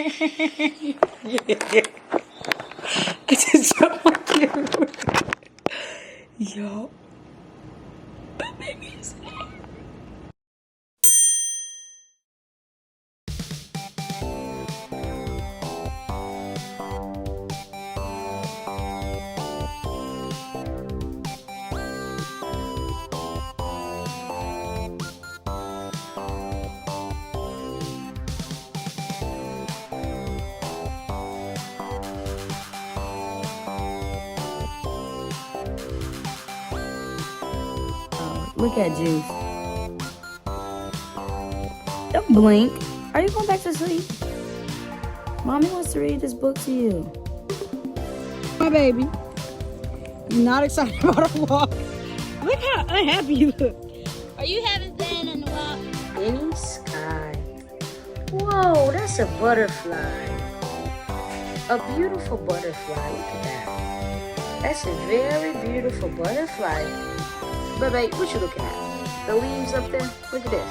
I just dropped my camera. Yo. My baby is here. Look at Juice. Don't blink. Are you going back to sleep? Mommy wants to read this book to you. My baby. You're not excited about a walk. Look how unhappy you look. Are you having fun on the walk? Any sky. Whoa, that's a butterfly. A beautiful butterfly. Look at that. That's a very beautiful butterfly. Baby, what you looking at? The leaves up there? Look at this.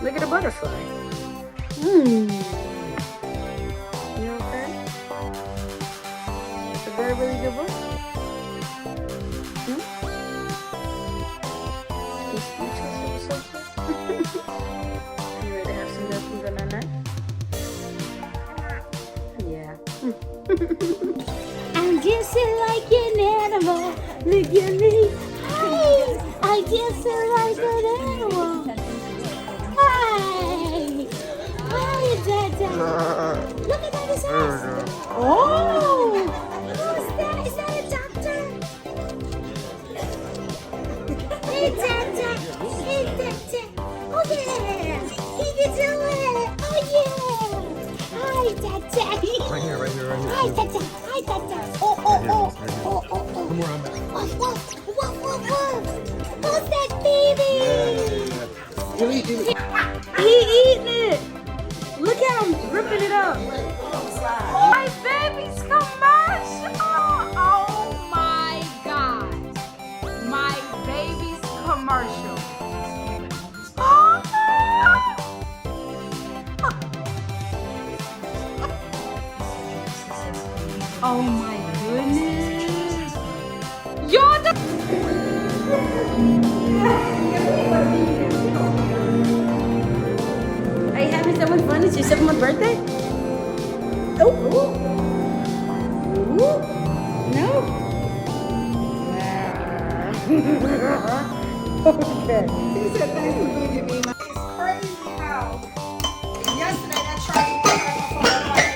Look at the butterfly. You okay? It's a very, really good book. You ready to have some milk and go night-night? Yeah. I'm just like an animal. Look at me. I just feel like an animal. Hi! Hi, Dada. Look at that, his house. Oh! Who's that? Is that a doctor? Hey, Dada. Hey, Dada. Oh, yeah. He can do it. Oh, yeah. Hi, Dada. Right here. Hi, Dada. Hi, Dada. Oh. Come around back. Whoa. Who's that baby? Eleet. He eating it. Look at him ripping it up. My baby's commercial. Oh my gosh. My baby's commercial. Oh my goodness. You're the... Are you having so much fun? It's your 7th birthday? Oh. Ooh. No. Okay. He said, thanks for giving me my... It's crazy how yesterday that Charlie was like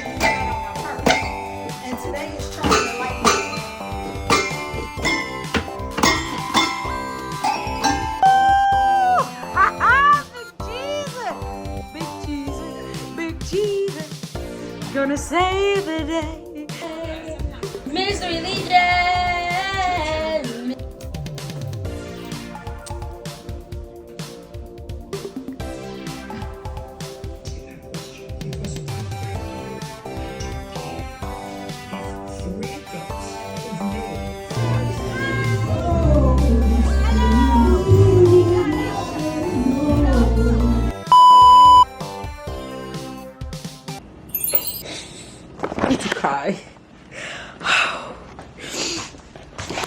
on my purse. And today is Charlie the light. Big Jesus, gonna save the day. Misery Legion. Cry.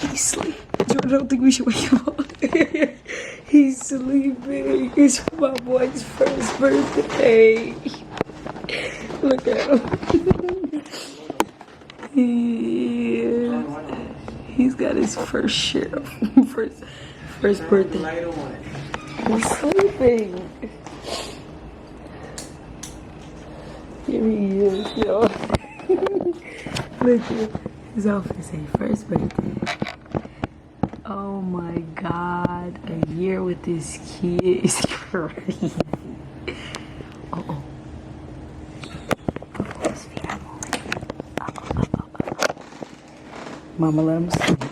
He's sleeping. I don't think we should wake him up. He's sleeping. It's my boy's first birthday. Look at him. He's got his first share of first birthday. He's sleeping. Here he is, yo. Look at his outfit say first birthday. Oh my God, a year with this kid is crazy. Uh-oh. Mama, let him sleep.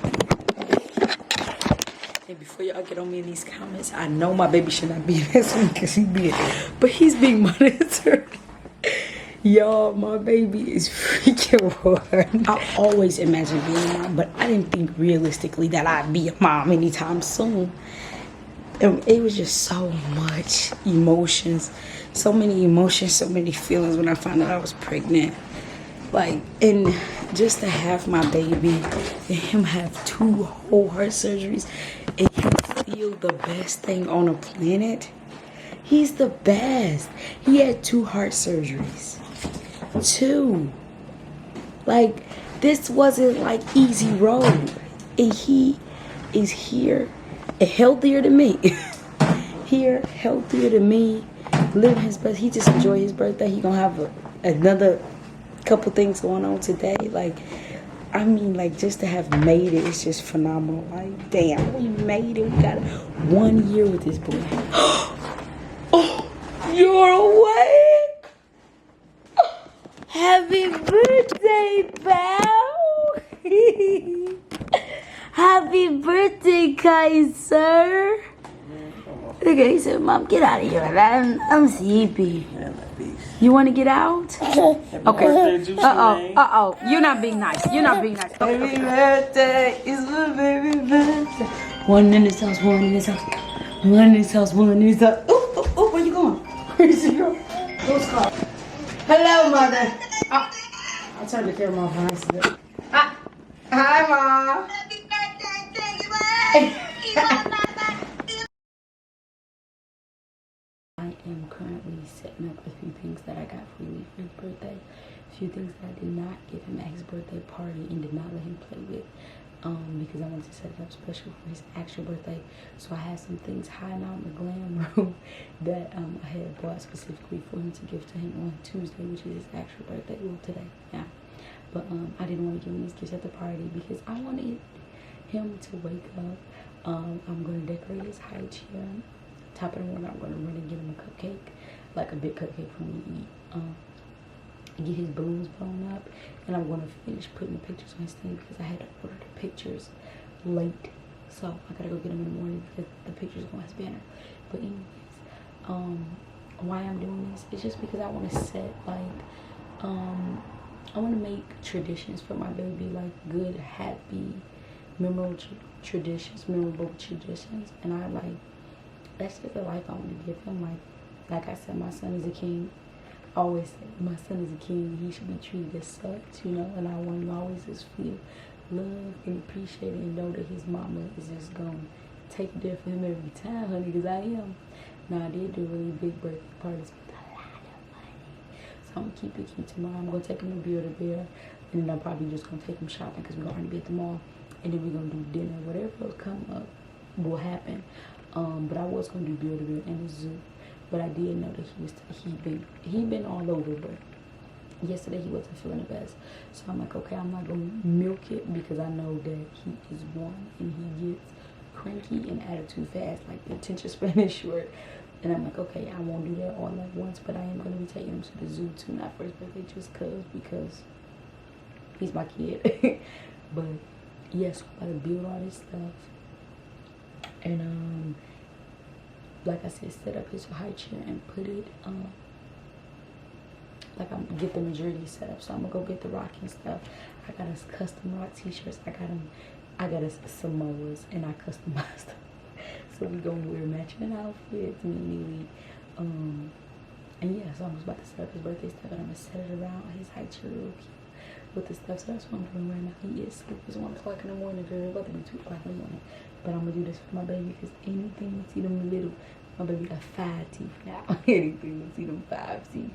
Hey, before y'all get on me in these comments, I know my baby should not be this week because he's being monitored. Y'all, my baby is freaking hard. I always imagined being a mom, but I didn't think realistically that I'd be a mom anytime soon. it was just so much emotions, so many emotions, so many feelings when I found out I was pregnant. Like, and just to have my baby and him have 2 whole heart surgeries and him feel the best thing on the planet. He's the best. He had 2 heart surgeries. 2. Like, this wasn't like easy road. And he is here and healthier than me. Here, healthier than me. Living his best. He just enjoyed his birthday. He gonna have another couple things going on today. Like, I mean, like, just to have made it, it's just phenomenal. Like, damn, we made it. We got 1 year with this boy. Oh, you're awake. Happy birthday, pal. Happy birthday, Kaiser. Look at, he said, Mom, get out of here. I'm sleepy. You want to get out? Okay. Uh-oh. You're not being nice. You're not being nice. Happy birthday. It's my baby birthday. One in this house, one in this house. One in this house, one in this house. Oh, where you going? Crazy girl. Who's calling? Hello, Mother. I'll turn the camera off on accident. Hi, Mom. Happy birthday to you. I am currently setting up a few things that I got for Eleet for his birthday. A few things that I did not give him at his birthday party and did not let him play with. Because I wanted to set it up special for his actual birthday. So I had some things hiding out in the glam room that I had bought specifically for him to give to him on Tuesday, which is his actual birthday. Well, today, yeah. But I didn't want to give him these gifts at the party because I wanted him to wake up. I'm going to decorate his high chair. Top of the morning, I'm going to run and get him a cupcake, like a big cupcake for me to eat. Get his balloons blown up, and I'm going to finish putting the pictures on his thing because I had to order the pictures late. So I got to go get them in the morning because the pictures go on his banner. But anyways, why I'm doing this is just because I want to set, like, I want to make traditions for my baby, like good, happy, memorable traditions. And I like, that's just the life I want to give him. Like I said, my son is a king. I always say my son is a king. He should be treated as such, you know. And I want him to always just feel loved and appreciated and know that his mama is just gonna take it there for him every time, honey. Because I am. Now I did do really big birthday parties with a lot of money, so I'm gonna keep it cute tomorrow. I'm gonna take him to Bbbbbbbackagain, and then I'm probably just gonna take him shopping because we're gonna be at the mall, and then we're gonna do dinner. Whatever will come up will happen. But I was gonna do Bbbbbbbackagain and the zoo. But I did know that he been all over, but yesterday he wasn't feeling the best. So I'm like, okay, I'm not gonna milk it because I know that he is one and he gets cranky and attitude fast, like the attention span is short. And I'm like, okay, I won't do that all at once, but I am gonna be taking him to the zoo too, not for his birthday, just because he's my kid. But yes, we're about to build all this stuff. And like I said, set up his high chair and put it like I'm get the majority set up. So I'm gonna go get the rocking stuff. I got us custom rock t-shirts. I got us Samoas, and I customized them. So we gonna wear matching outfits, me and Eleet. And yeah, so I'm just about to set up his birthday stuff, and I'm gonna set it around his high chair real cute with the stuff. So that's what I'm doing right now. He is asleep. It's 1 o'clock in the morning, girl. It's about to be 2 o'clock in the morning. But I'm gonna do this for my baby because anything you see them little, my baby got 5 teeth now. Anything you see them 5 teeth.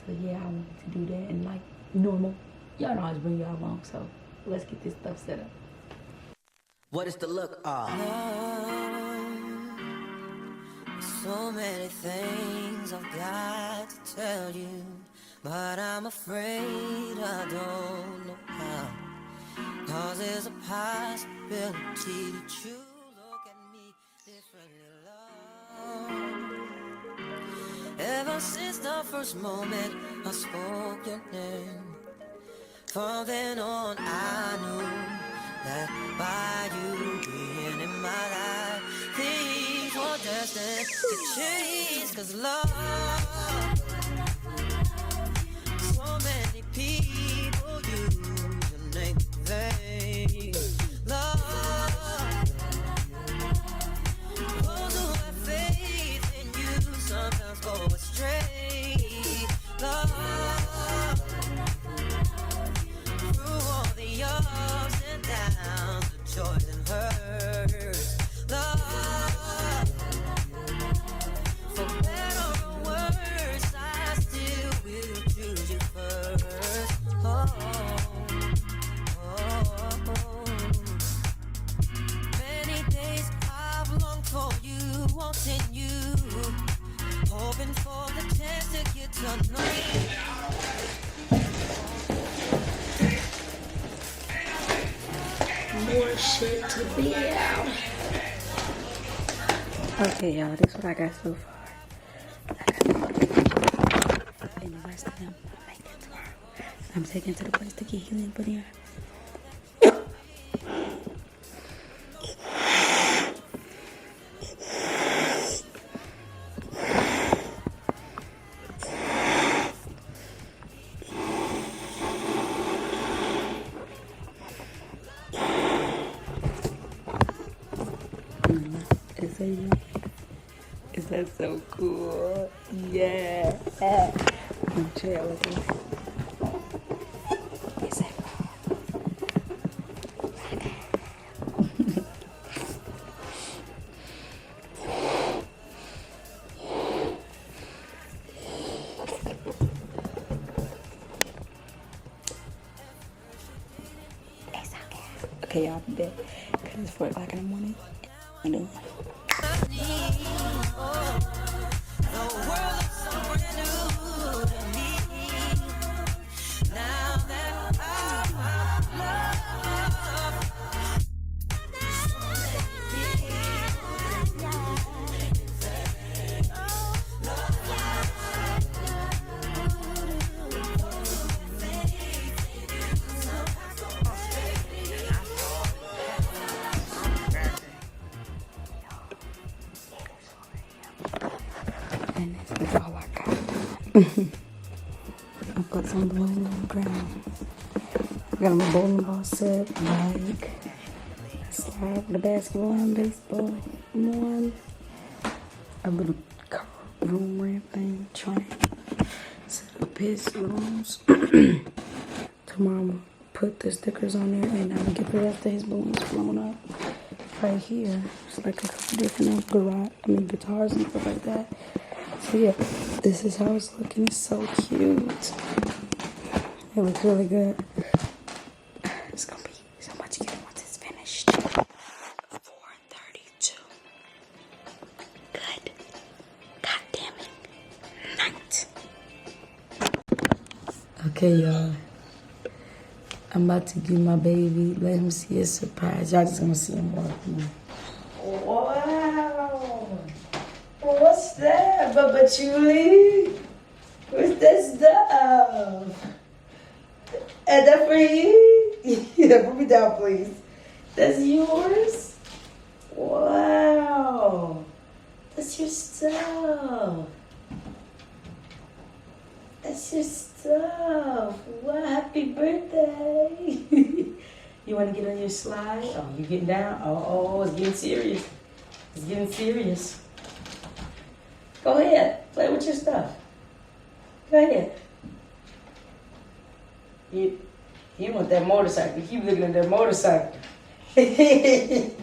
So yeah, I wanted to do that, and like normal, y'all know I always bring y'all along. So let's get this stuff set up. What is the look of? So many things I've got to tell you, but I'm afraid I don't know how. Cause there's a possibility that you look at me differently, love. Ever since the first moment I spoke your name, from then on I knew that by you being in my life, things were destined to change. Cause love, so many people use your name in vain. Love, those who have hoping for the chance to get to know you. More shit to be out. Okay, y'all, this is what I got so far. And the rest of them I'm making tomorrow. I'm taking to the place to get healing, but yeah. Is that so cool? Yeah. I'm chill with it. Is that okay, y'all be back. Because it's 4 o'clock in the morning. I know. And this is all I got. I put some balloons on the ground. I got my bowling ball set, bike, slide, the basketball and baseball, one, a little room ramp thing, train, set up his balloons. Tomorrow I'm gonna put the stickers on there and I'm gonna get the rest of his balloons blown up. Right here, it's like a couple different guitars and stuff like that. So yeah, this is how it's looking. It's so cute. It looks really good. It's gonna be so much cuter once it's finished. 4:32. Good. God damn it. Night. Okay, y'all. I'm about to give my baby, let him see a surprise. Y'all just gonna see him walk in. Wow. What's that, papichooloos? What's that stuff? Is that for you? Yeah, put me down, please. That's yours? Wow. That's your stuff. That's your stuff. Wow, happy birthday. You want to get on your slide? Oh, you getting down? Oh, it's getting serious. It's getting serious. Go ahead. Play with your stuff. Go ahead. You want that motorcycle. You keep looking at that motorcycle. You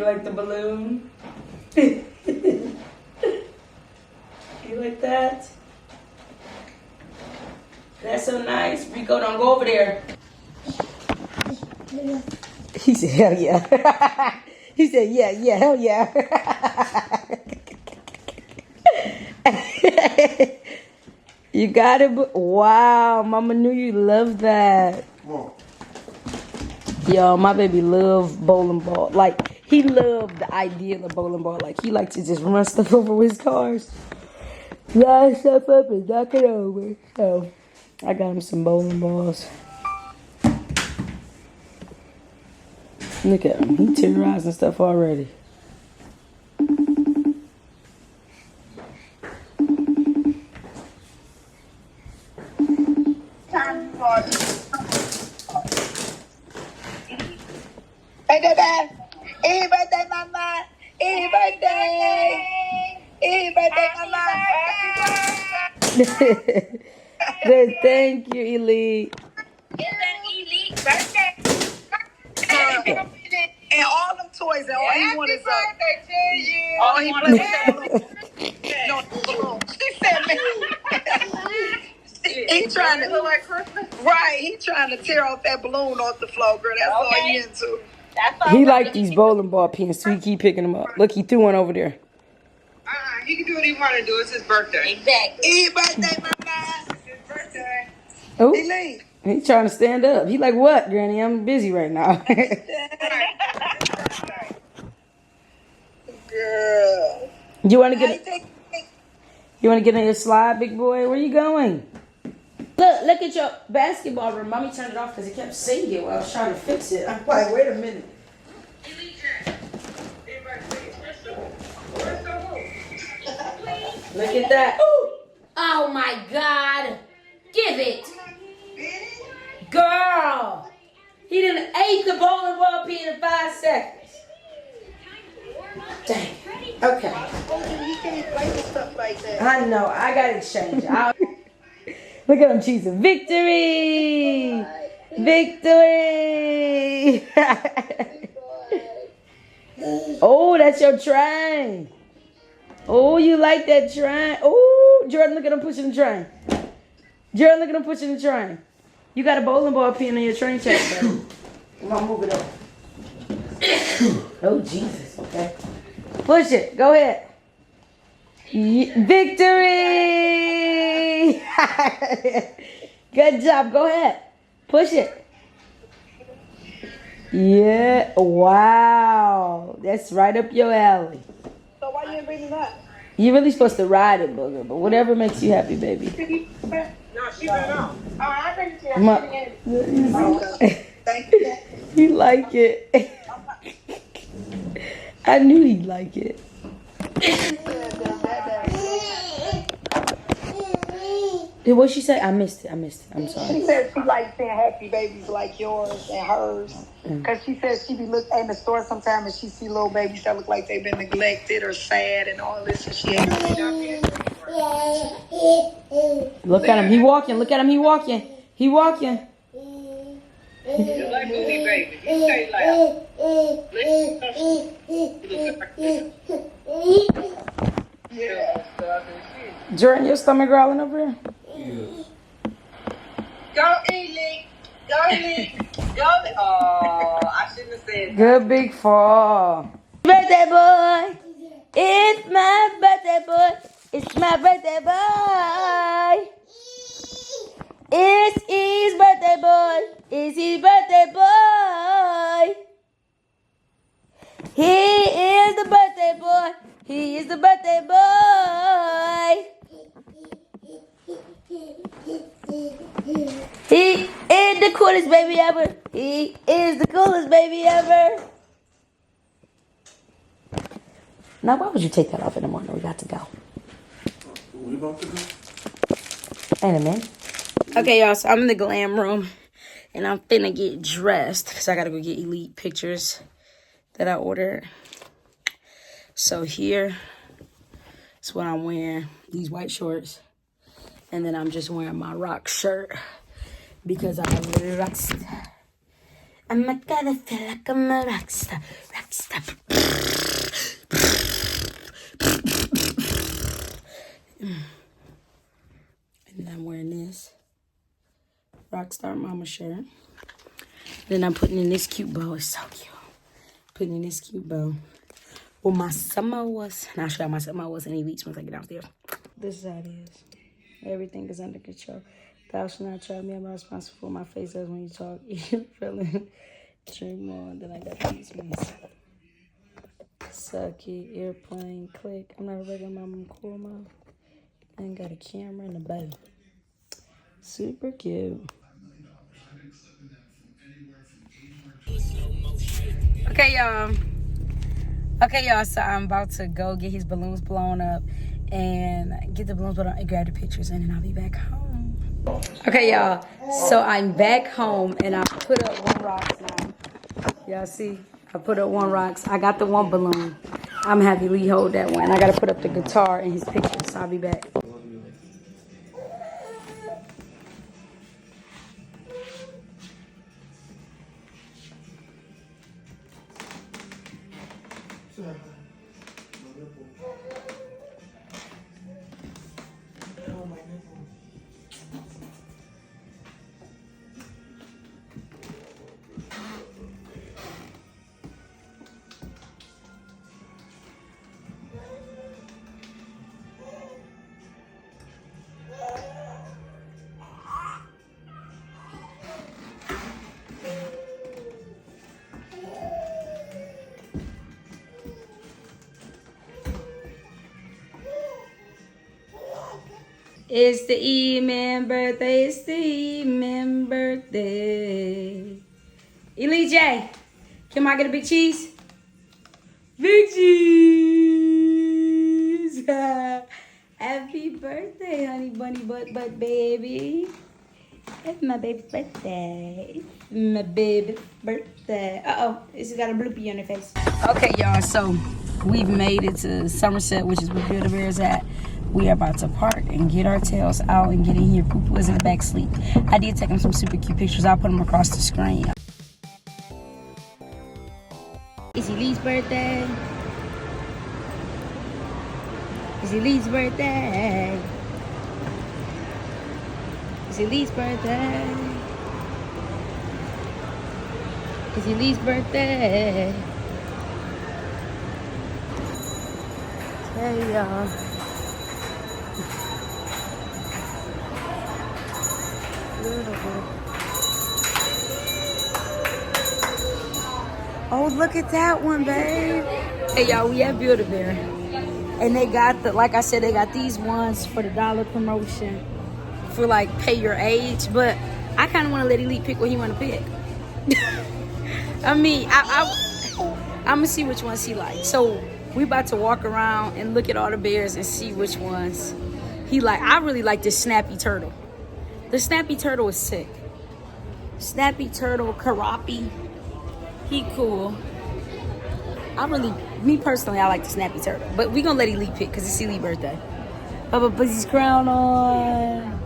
like the balloon? You like that? That's so nice. Rico, don't go over there. He said, hell yeah. He said, yeah, hell yeah. You got it. Wow, Mama knew you loved that. Yo, my baby loved bowling ball. Like, he loved the idea of bowling ball. Like, he liked to just run stuff over with his cars. Line stuff up and knock it over. So, I got him some bowling balls. Look at him. He terrorizing stuff already. Hey, Dad. Happy birthday, Mama. Happy birthday. Happy birthday, Mama. Thank you, Eleet. It's an Eleet birthday. And all them toys, and all he wanted is birthday to you. All he wanted is no balloon. She said, man. He trying to look like Christmas. Right, he trying to tear off that balloon off the floor, girl. That's all he into. He like these bowling ball pins, so he keep picking them up. Look, he threw one over there. He can do it you want to do? It's his birthday. Exactly. His birthday, mama. It's his birthday. Oh, Eleet. he's trying to stand up. He like, what, Granny? I'm busy right now. Girl. You want to How you get? take You want to get on your slide, big boy? Where you going? Look at your basketball room. Mommy turned it off because it kept singing while I was trying to fix it. I'm like, wait a minute. Look at that. Ooh. Oh my God. Give it. Girl. He done ate the bowling ball pin in 5 seconds. Dang. Okay. You can't play with stuff like that. I know. I got to exchange. Look at him cheesing. Victory. Victory. Oh, that's your train. Oh, you like that train. Oh, Jordan, look at him pushing the train. Jordan, look at him pushing the train. You got a bowling ball pin on your train check, baby. I'm going to move it up. Oh, Jesus. Okay. Push it. Go ahead. Victory. Good job. Go ahead. Push it. Yeah. Wow. That's right up your alley. So why you ain't bringing it up? You're really supposed to ride it, Booger, but whatever makes you happy, baby. No, she been on. Oh, I bring it to Thank you. He like it. I knew he'd like it. What'd she say? I missed it. I'm sorry. She said she likes seeing happy babies like yours and hers. Because she says she be looking in the store sometimes and she see little babies that look like they've been neglected or sad and all this, and she ain't really done it. Look at him. He walking. Look at him. He walking. He walking. You like movie baby. You stay loud. Yeah. Jordan, your stomach growling over here? Go Eleet. Go Eleet. Go. Oh, I shouldn't have said that. Good big fall. Birthday boy. It's my birthday boy. It's my birthday boy. It's his birthday boy. It's his birthday boy. He is the birthday boy. He is the birthday boy. He is the coolest baby ever. He is the coolest baby ever. Now, why would you take that off in the morning? We got to go. We about to go? Ain't a minute. Okay, y'all, so I'm in the glam room, and I'm finna get dressed, because I gotta go get Eleet pictures that I ordered. So here is what I'm wearing, these white shorts, and then I'm just wearing my rock shirt, because I'm a little rock star. I'm gonna feel like I'm a rock star, rock star. And I'm wearing this Rockstar Mama shirt. Then I'm putting in this cute bow. It's so cute. Putting in this cute bow. Well, my summer was. And I'll show you my summer was in Eleet once I get downstairs. This is how it is. Everything is under control. Thou shalt not try me. I'm not responsible for my face as when you talk. You feeling dream more. Then I got these ones. Suck it, airplane, click. I'm not a regular mom, I'm cool mom. And got a camera and a bow. Super cute. Okay, y'all, so I'm about to go get his balloons blown up and get the balloons blown up and grab the pictures, and then I'll be back home. Okay, y'all, so I'm back home and I put up 1 rocks now. Y'all see? I put up 1 rocks. I got the 1 balloon. I'm happy Lee hold that one. I got to put up the guitar and his pictures, so I'll be back. It's the E-Man birthday. It's the E-Man birthday. Eleet J, can I get a big cheese? Big cheese. Happy birthday, honey bunny butt baby. It's my baby's birthday. It's my baby's birthday. Uh-oh, it's got a bloopy on her face. Okay, y'all, so we've made it to Somerset, which is where Build-A-Bear is at. We are about to park and get our tails out and get in here. Poo-Poo is in the back sleep. I did take him some super cute pictures. I'll put them across the screen. It's Eleet's birthday. It's Eleet's birthday. It's Eleet's birthday. It's Eleet's birthday. Hey, y'all. Oh, look at that one, babe. Hey, y'all, we at Build-A-Bear. And they got the, like I said, they got these ones for the $1 promotion for like pay your age. But I kind of want to let Eleet pick what he want to pick. I mean, I'm going to see which ones he likes. So we about to walk around and look at all the bears and see which ones he like. I really like this snappy turtle. The snappy turtle is sick. Snappy turtle, Karapi. He cool. Me personally, I like the snappy turtle. But we gonna let Eleet pick because it's Eleet's birthday. Baba puts his crown on.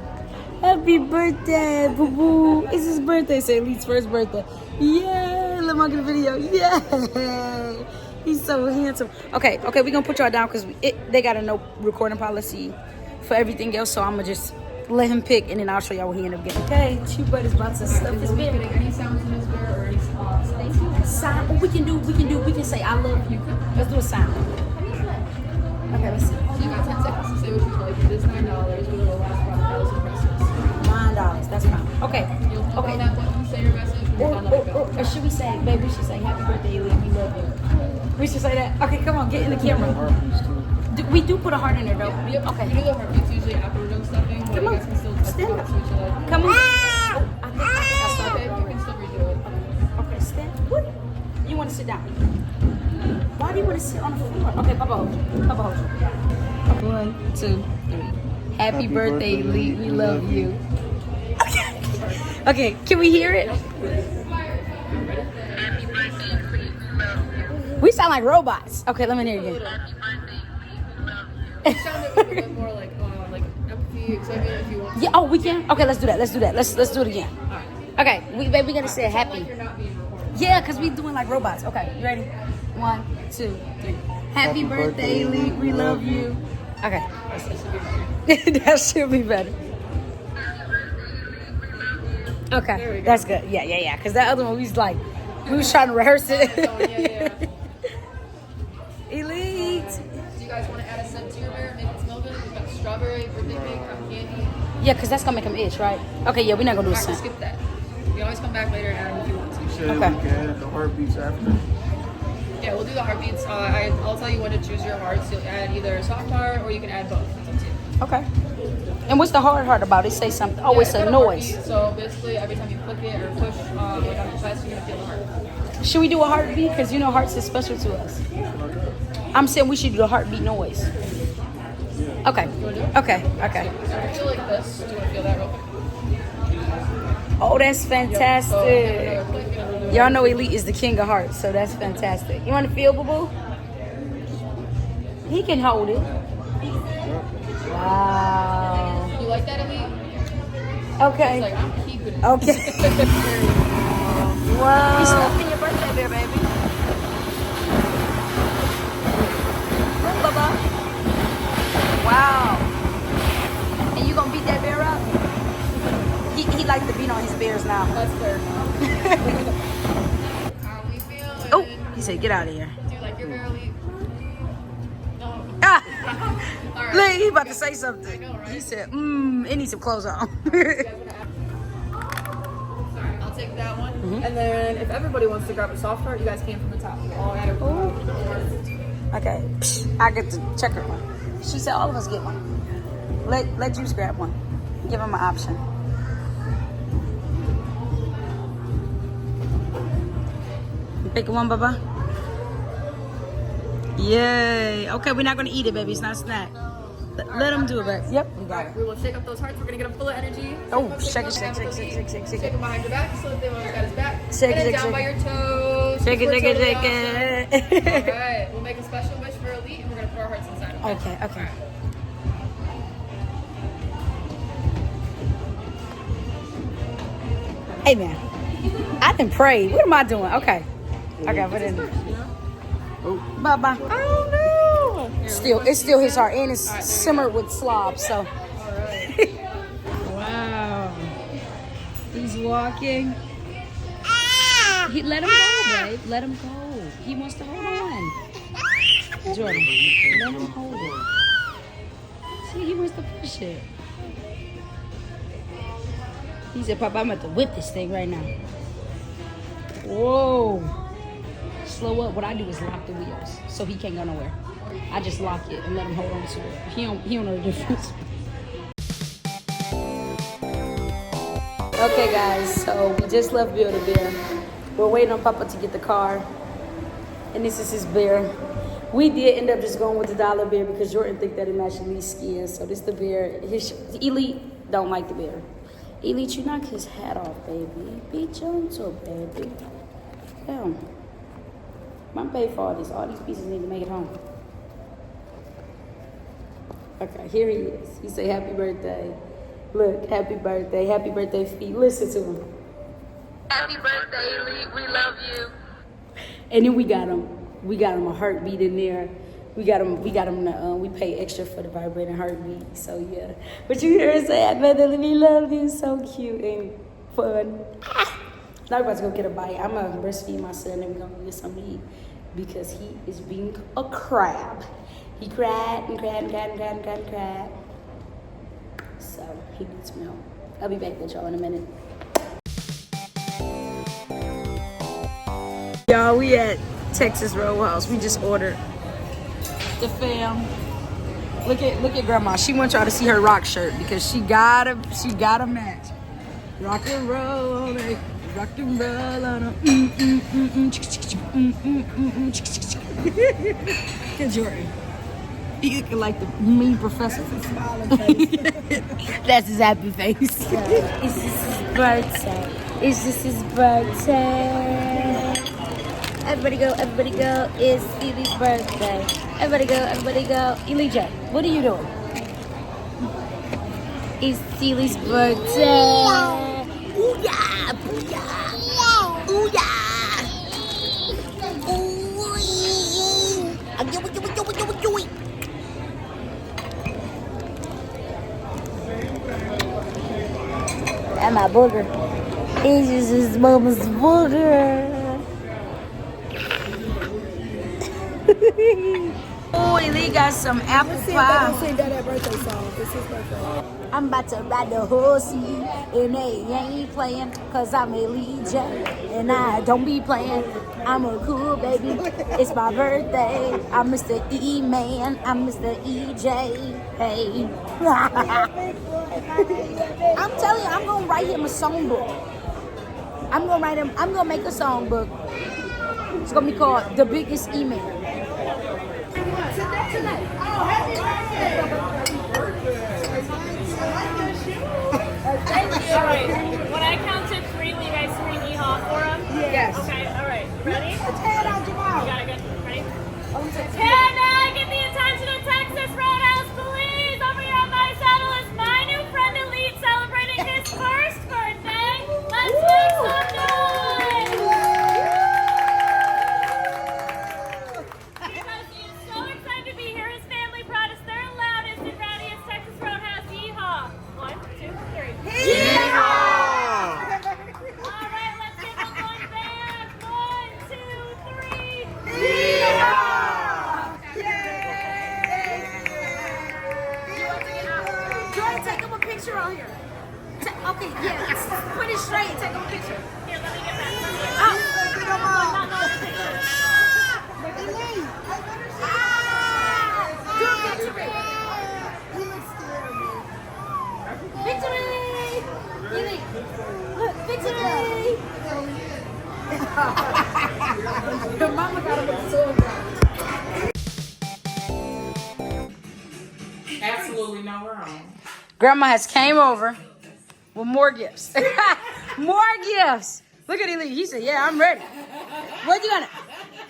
Happy birthday, boo boo. It's his birthday, so Eleet's first birthday. Yay! Let me get a video. Yay! He's so handsome. Okay, we gonna put y'all down because they got a no recording policy for everything else, so I'm gonna just let him pick and then I'll show y'all what he ended up getting. Okay, Chew Bud is about to stuff his bear. Any sounds in his bear or any sounds? Sound. Oh, we can say I love you. Let's do a sound. Okay, let's see. So you got 10 seconds to say what you like. It is $9, but it'll last about 1,000 presses. $9, that's fine. Okay. You'll click on that button, say your message, and you'll Or should we say, babe, we should say happy birthday, Eleet, we love you. We should say that. Okay, come on, get in the camera. We do put a heart in there though. Yep. Okay. We do the heartbeats usually after we're done stuffing, but you guys can still Stand up. switch it up. Come on. I think I Stop it, stopped. you can still redo it. Okay, stand. What? You want to sit down? Why do you want to sit on the floor? Okay, Papa hold you. Papa hold you. 1, 2, 3. Happy birthday, Eleet. We love you. Okay, can we hear it? We sound like robots. Okay, let me hear it again. You sound a bit more like empathy, excitement if you want to. Yeah, oh, we can? Okay, let's do that. Let's do it again. Okay, we gotta say happy. Like you're not being recorded. Yeah, because we doing like robots. Okay, you ready? 1, 2, 3. Happy birthday, Eleet. We love you. Okay. That should be better. Okay, that's good. Yeah. Because that other one, we was trying to rehearse it. Yeah. Eleet. Do you guys want to add a scent to your bear and make it smell good? We've got strawberry, birthday cake, cotton candy. Yeah, because that's going to make him itch, right? Okay, yeah, we're not going to do a Alright, scent. skip that. You can always come back later and add them if you want to. You said Okay. we can add the heartbeats after. Yeah, we'll do the heartbeats. I'll tell you when to choose your hearts. You'll add either a soft heart or you can add both. It's up to you. Okay. And what's the hard heart about it? Say something. Oh, it's got a a noise. heartbeat, so basically, every time you click it or push like on your chest, you're gonna feel the heart. Should we do a heartbeat? Because you know hearts is special to us. I'm saying we should do the heartbeat noise. Okay. Okay. So I feel like this. Do you want to feel that real quick? Oh, that's So fantastic. another click, another do it. Y'all know Eleet is the king of hearts, so that's fantastic. You want to feel, boo-boo? He can hold it. Wow. You like that, Eleet? Okay. It's like I'm keeping it. Okay. Wow. We stuffing your birthday bear, baby. Look, Bubba. Wow. And you gonna beat that bear up? He likes to beat on his bears now. That's fair. How we feeling? Oh, he said, get out of here. Do you like your bear, Eleet? No. Ah! All right. Look, he about to say something. I know, right? He said, it needs some clothes on. Sorry, I'll take that one. And then if everybody wants to grab a soft heart, you guys can from the top. We'll all add a Okay, I get the checker one. She said all of us get one. Let Juice grab one. Give him an option. Pick one, Baba. Yay. Okay, we're not gonna eat it, baby. It's not a snack. Let him do it, baby. Yep, we got it. We will shake up those hearts. We're gonna get them full of energy. Oh, shake it. Shake them behind your back. So they want at his back. Shake Get it, it down by your toes. Shake it. All right. We'll make a special wish for Eleet, and we're gonna put our hearts inside. Okay. All right. Hey, man. I didn't pray. What am I doing? Okay, put it in. Bye-bye. Oh, no. It's still his heart, and it's simmered with slob, so. Wow. He's walking. Let him go, babe. Let him go. He wants to hold on. Jordan, let him hold it. See, he wants to push it. He said, Papa, I'm about to whip this thing right now. Whoa. Slow up. What I do is lock the wheels so he can't go nowhere. I just lock it and let him hold on to it. He don't know the difference. Okay, guys, so we just left Build-A-Bear. We're waiting on Papa to get the car. And this is his bear. We did end up just going with the dollar bear because Jordan think that it matched Eleet's skin. So this is the bear. Eleet don't like the bear. Eleet, you knock his hat off, baby. Be gentle, baby. Damn. I'm paid for all this. All these pieces need to make it home. Okay, here he is. He say happy birthday. Look, happy birthday. Happy birthday, feet. Listen to him. Happy birthday, Eleet. We love you. And then we got him a heartbeat in there. We pay extra for the vibrating heartbeat. So yeah. But you hear her say, I better we love you. So cute and fun. Now we're about to go get a bite. I'm gonna breastfeed my son and we're gonna get something to eat because he is being a crab. He cried and cried and cried and cried and cried and cried. So he needs milk. I'll be back with y'all in a minute. Y'all, we at Texas Roadhouse. We just ordered the fam. Look at grandma. She wants y'all to see her rock shirt because she got a match. Rock and roll, rock and roll on a Good Jordan. You looking like the mean professor. That's his happy face. Is this his birthday? Is this his birthday? Everybody go, it's Eleet's birthday. Everybody go. Elijah, what are you doing? It's Eleet's birthday. Ooh yeah, booyah. Ooh yeah. Ooh yeah. That's my booger. It's just his mama's booger. Oh, Eleet got some apple pie. Sing that birthday song. This is birthday. I'm about to ride the horsey, and they ain't playing, cause I'm Eleet, and I don't be playing. I'm a cool baby. It's my birthday. I'm Mr. E-Man. I'm Mr. EJ. Hey. I'm telling you, I'm gonna write him a songbook. I'm gonna make a songbook. It's gonna be called The Biggest E-Man. Thank you. All right. When I count to 3, will you guys scream _for him? Yes. Okay. All right. Ready? Put your hand out your mouth. You got it. Good. Ready? Can I get the attention of Texas Roadhouse Police? Over here on my saddle is my new friend Eleet celebrating his first birthday. Let's make some noise! Because he is so excited to be here. His family brought us their loudest and rowdiest Texas Roadhouse yeehaw. 1, 2, 3. Yeehaw! All right, let's give him one back. 1, 2, 3. Yeehaw! Jordan, take him a picture on here. Okay, yeah. Put it straight. Take him a picture. Here, let me get that. Come on. Not the picture. Do a picture. He looks scared, man. Your mama got to put the sword down. Absolutely no wrong. Grandma has came over with more gifts. More gifts. Look at Eleet. He said, yeah, I'm ready. What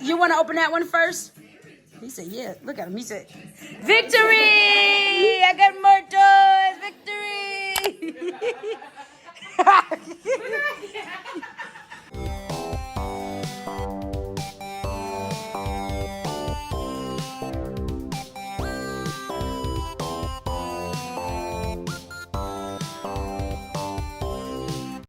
you want to open that one first? He said, yeah. Look at him. He said, victory! I got more toys.